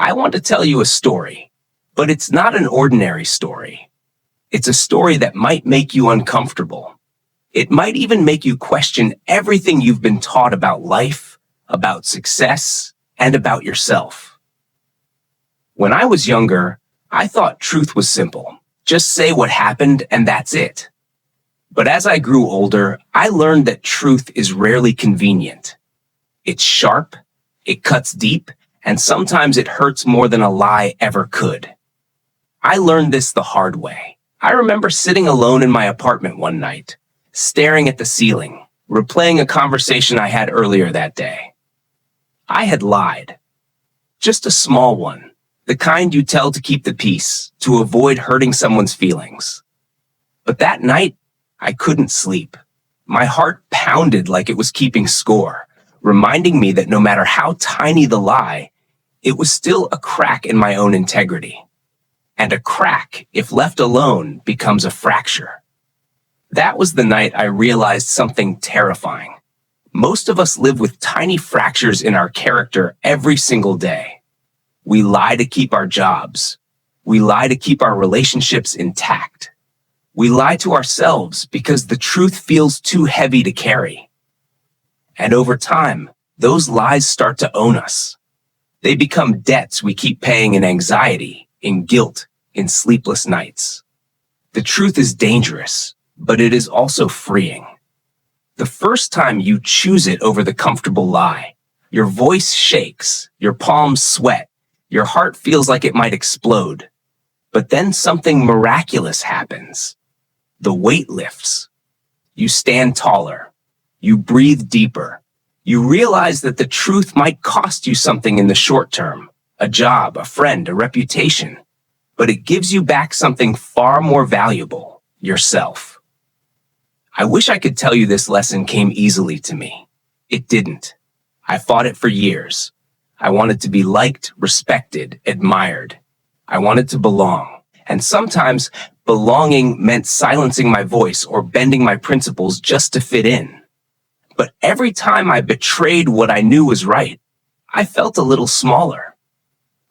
I want to tell you a story, but it's not an ordinary story. It's a story that might make you uncomfortable. It might even make you question everything you've been taught about life, about success, and about yourself. When I was younger, I thought truth was simple. Just say what happened and that's it. But as I grew older, I learned that truth is rarely convenient. It's sharp, it cuts deep, and sometimes it hurts more than a lie ever could. I learned this the hard way. I remember sitting alone in my apartment one night, staring at the ceiling, replaying a conversation I had earlier that day. I had lied. Just a small one, the kind you tell to keep the peace, to avoid hurting someone's feelings. But that night, I couldn't sleep. My heart pounded like it was keeping score, reminding me that no matter how tiny the lie, it was still a crack in my own integrity. And a crack, if left alone, becomes a fracture. That was the night I realized something terrifying. Most of us live with tiny fractures in our character every single day. We lie to keep our jobs. We lie to keep our relationships intact. We lie to ourselves because the truth feels too heavy to carry. And over time, those lies start to own us. They become debts we keep paying in anxiety, in guilt, in sleepless nights. The truth is dangerous, but it is also freeing. The first time you choose it over the comfortable lie, your voice shakes, your palms sweat, your heart feels like it might explode. But then something miraculous happens. The weight lifts. You stand taller. You breathe deeper. You realize that the truth might cost you something in the short term, a job, a friend, a reputation, but it gives you back something far more valuable, yourself. I wish I could tell you this lesson came easily to me. It didn't. I fought it for years. I wanted to be liked, respected, admired. I wanted to belong. And sometimes belonging meant silencing my voice or bending my principles just to fit in. But every time I betrayed what I knew was right, I felt a little smaller,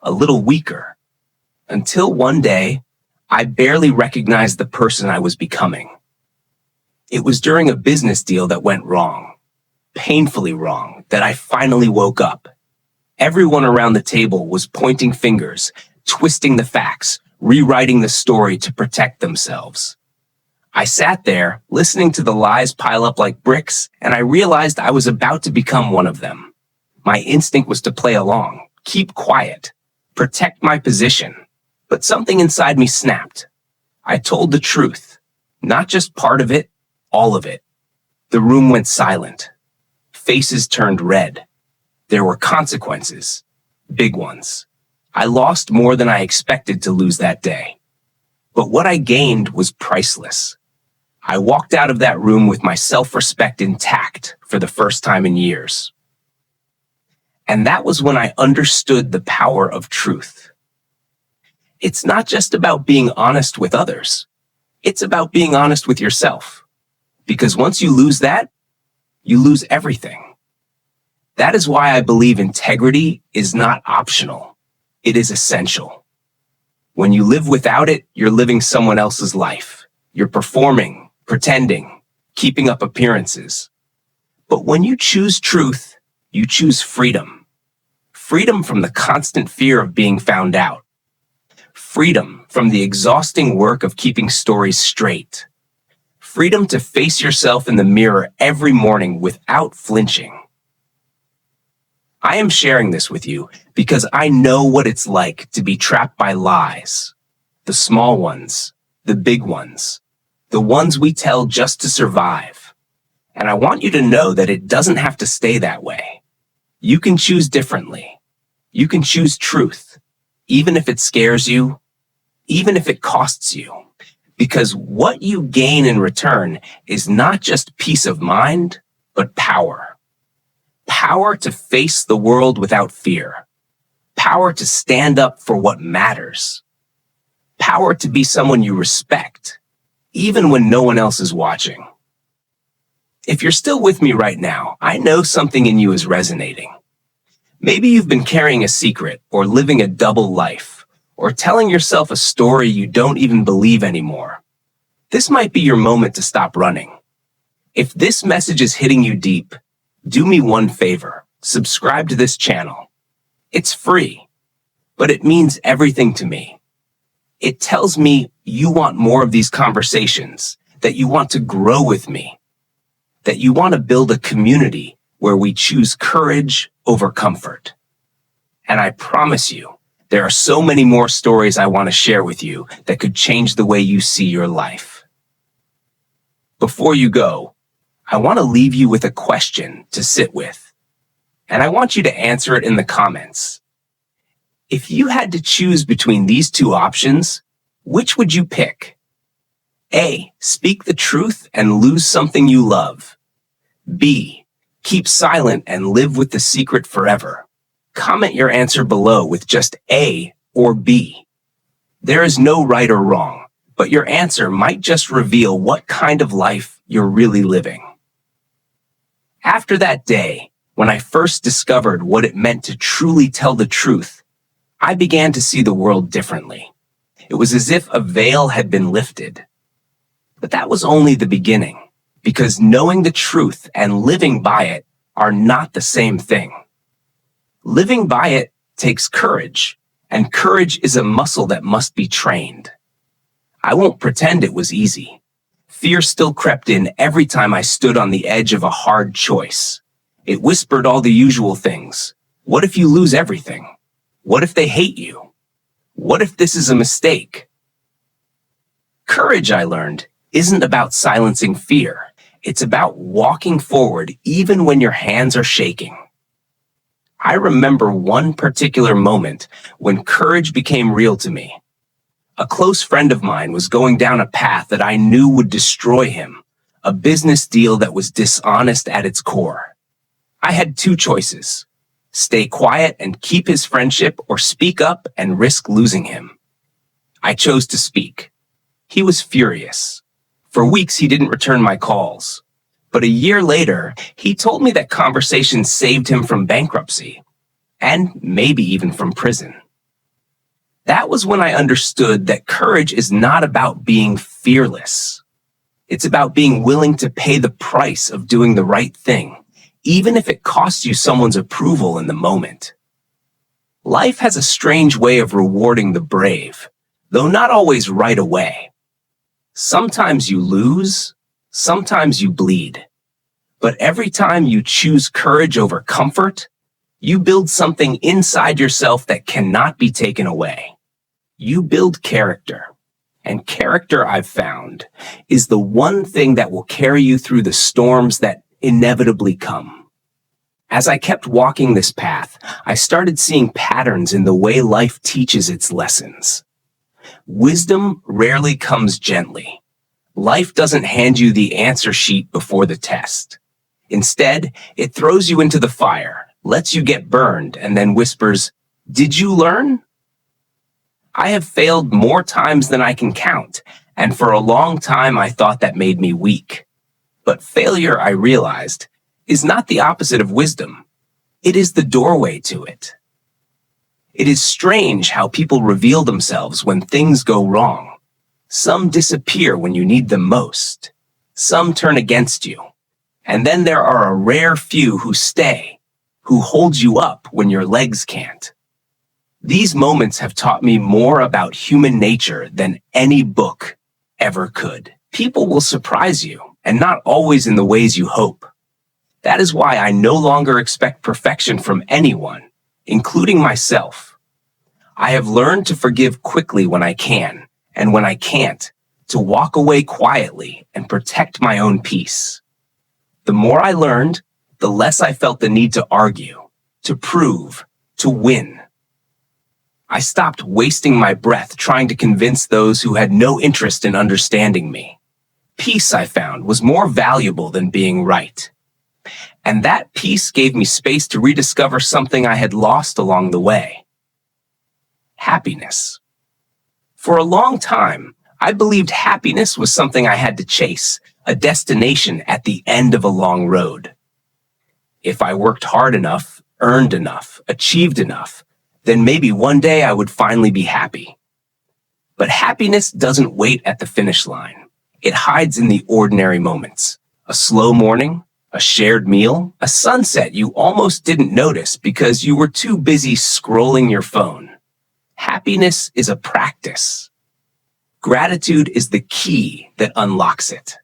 a little weaker, until one day I barely recognized the person I was becoming. It was during a business deal that went wrong, painfully wrong, that I finally woke up. Everyone around the table was pointing fingers, twisting the facts, rewriting the story to protect themselves. I sat there, listening to the lies pile up like bricks, and I realized I was about to become one of them. My instinct was to play along, keep quiet, protect my position. But something inside me snapped. I told the truth, not just part of it, all of it. The room went silent. Faces turned red. There were consequences, big ones. I lost more than I expected to lose that day. But what I gained was priceless. I walked out of that room with my self-respect intact for the first time in years. And that was when I understood the power of truth. It's not just about being honest with others. It's about being honest with yourself. Because once you lose that, you lose everything. That is why I believe integrity is not optional. It is essential. When you live without it, you're living someone else's life. You're performing, pretending, keeping up appearances. But when you choose truth, you choose freedom. Freedom from the constant fear of being found out. Freedom from the exhausting work of keeping stories straight. Freedom to face yourself in the mirror every morning without flinching. I am sharing this with you because I know what it's like to be trapped by lies. The small ones, the big ones, the ones we tell just to survive. And I want you to know that it doesn't have to stay that way. You can choose differently. You can choose truth, even if it scares you, even if it costs you. Because what you gain in return is not just peace of mind, but power. Power to face the world without fear. Power to stand up for what matters. Power to be someone you respect, even when no one else is watching. If you're still with me right now, I know something in you is resonating. Maybe you've been carrying a secret or living a double life or telling yourself a story you don't even believe anymore. This might be your moment to stop running. If this message is hitting you deep, do me one favor, subscribe to this channel. It's free, but it means everything to me. It tells me you want more of these conversations, that you want to grow with me, that you want to build a community where we choose courage over comfort. And I promise you, there are so many more stories I want to share with you that could change the way you see your life. Before you go, I want to leave you with a question to sit with, and I want you to answer it in the comments. If you had to choose between these two options, which would you pick? A, speak the truth and lose something you love. B, keep silent and live with the secret forever. Comment your answer below with just A or B. There is no right or wrong, but your answer might just reveal what kind of life you're really living. After that day, when I first discovered what it meant to truly tell the truth, I began to see the world differently. It was as if a veil had been lifted. But that was only the beginning, because knowing the truth and living by it are not the same thing. Living by it takes courage, and courage is a muscle that must be trained. I won't pretend it was easy. Fear still crept in every time I stood on the edge of a hard choice. It whispered all the usual things. What if you lose everything? What if they hate you? What if this is a mistake? Courage, I learned, isn't about silencing fear. It's about walking forward even when your hands are shaking. I remember one particular moment when courage became real to me. A close friend of mine was going down a path that I knew would destroy him, a business deal that was dishonest at its core. I had two choices: stay quiet and keep his friendship, or speak up and risk losing him. I chose to speak. He was furious. For weeks, he didn't return my calls. But a year later, he told me that conversation saved him from bankruptcy, and maybe even from prison. That was when I understood that courage is not about being fearless. It's about being willing to pay the price of doing the right thing, even if it costs you someone's approval in the moment. Life has a strange way of rewarding the brave, though not always right away. Sometimes you lose, sometimes you bleed. But every time you choose courage over comfort, you build something inside yourself that cannot be taken away. You build character. And character, I've found, is the one thing that will carry you through the storms that inevitably come. As I kept walking this path, I started seeing patterns in the way life teaches its lessons. Wisdom rarely comes gently. Life doesn't hand you the answer sheet before the test. Instead, it throws you into the fire, lets you get burned, and then whispers, "Did you learn?" I have failed more times than I can count, and for a long time I thought that made me weak. But failure, I realized, is not the opposite of wisdom. It is the doorway to it. It is strange how people reveal themselves when things go wrong. Some disappear when you need them most. Some turn against you. And then there are a rare few who stay, who hold you up when your legs can't. These moments have taught me more about human nature than any book ever could. People will surprise you, and not always in the ways you hope. That is why I no longer expect perfection from anyone, including myself. I have learned to forgive quickly when I can, and when I can't, to walk away quietly and protect my own peace. The more I learned, the less I felt the need to argue, to prove, to win. I stopped wasting my breath trying to convince those who had no interest in understanding me. Peace, I found, was more valuable than being right. And that peace gave me space to rediscover something I had lost along the way: happiness. For a long time, I believed happiness was something I had to chase, a destination at the end of a long road. If I worked hard enough, earned enough, achieved enough, then maybe one day I would finally be happy. But happiness doesn't wait at the finish line. It hides in the ordinary moments. A slow morning, a shared meal, a sunset you almost didn't notice because you were too busy scrolling your phone. Happiness is a practice. Gratitude is the key that unlocks it.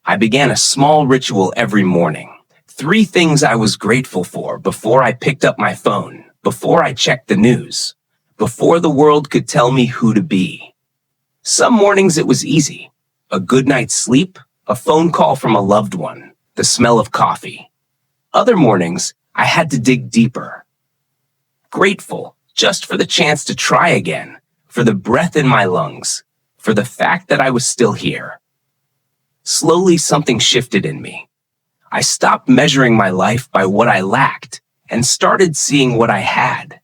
I began a small ritual every morning. 3 things I was grateful for before I picked up my phone, before I checked the news, before the world could tell me who to be. Some mornings it was easy. A good night's sleep, a phone call from a loved one, the smell of coffee. Other mornings, I had to dig deeper. Grateful just for the chance to try again, for the breath in my lungs, for the fact that I was still here. Slowly, something shifted in me. I stopped measuring my life by what I lacked and started seeing what I had.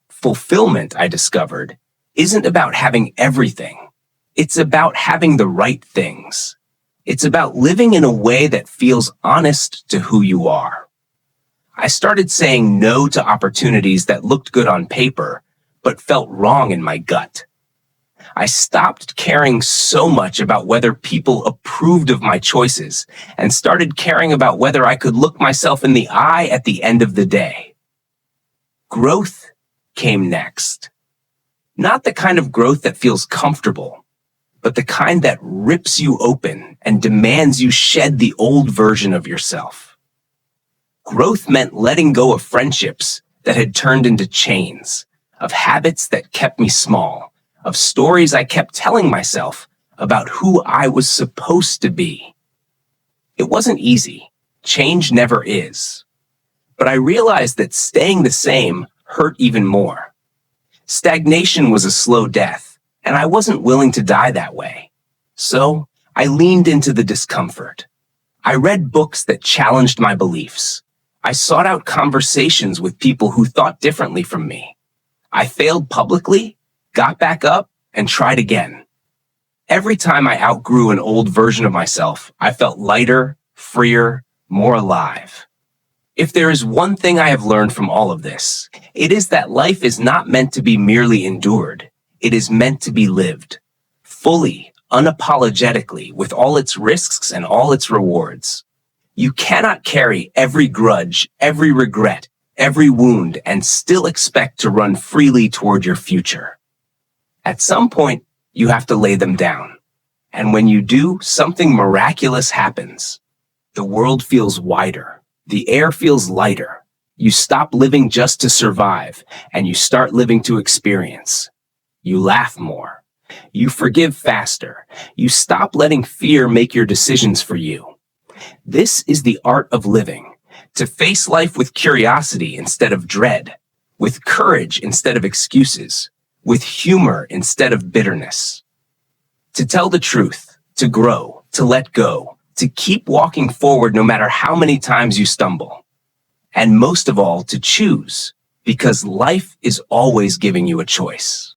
Fulfillment, I discovered, isn't about having everything. It's about having the right things. It's about living in a way that feels honest to who you are. I started saying no to opportunities that looked good on paper, but felt wrong in my gut. I stopped caring so much about whether people approved of my choices and started caring about whether I could look myself in the eye at the end of the day. Growth came next. Not the kind of growth that feels comfortable, but the kind that rips you open and demands you shed the old version of yourself. Growth meant letting go of friendships that had turned into chains, of habits that kept me small, of stories I kept telling myself about who I was supposed to be. It wasn't easy. Change never is. But I realized that staying the same hurt even more. Stagnation was a slow death, and I wasn't willing to die that way. So I leaned into the discomfort. I read books that challenged my beliefs. I sought out conversations with people who thought differently from me. I failed publicly, got back up, and tried again. Every time I outgrew an old version of myself, I felt lighter, freer, more alive. If there is one thing I have learned from all of this, it is that life is not meant to be merely endured. It is meant to be lived, fully, unapologetically, with all its risks and all its rewards. You cannot carry every grudge, every regret, every wound, and still expect to run freely toward your future. At some point, you have to lay them down. And when you do, something miraculous happens. The world feels wider. The air feels lighter. You stop living just to survive, and you start living to experience. You laugh more. You forgive faster. You stop letting fear make your decisions for you. This is the art of living. To face life with curiosity instead of dread, with courage instead of excuses, with humor instead of bitterness. To tell the truth, to grow, to let go, to keep walking forward no matter how many times you stumble. And most of all, to choose, because life is always giving you a choice.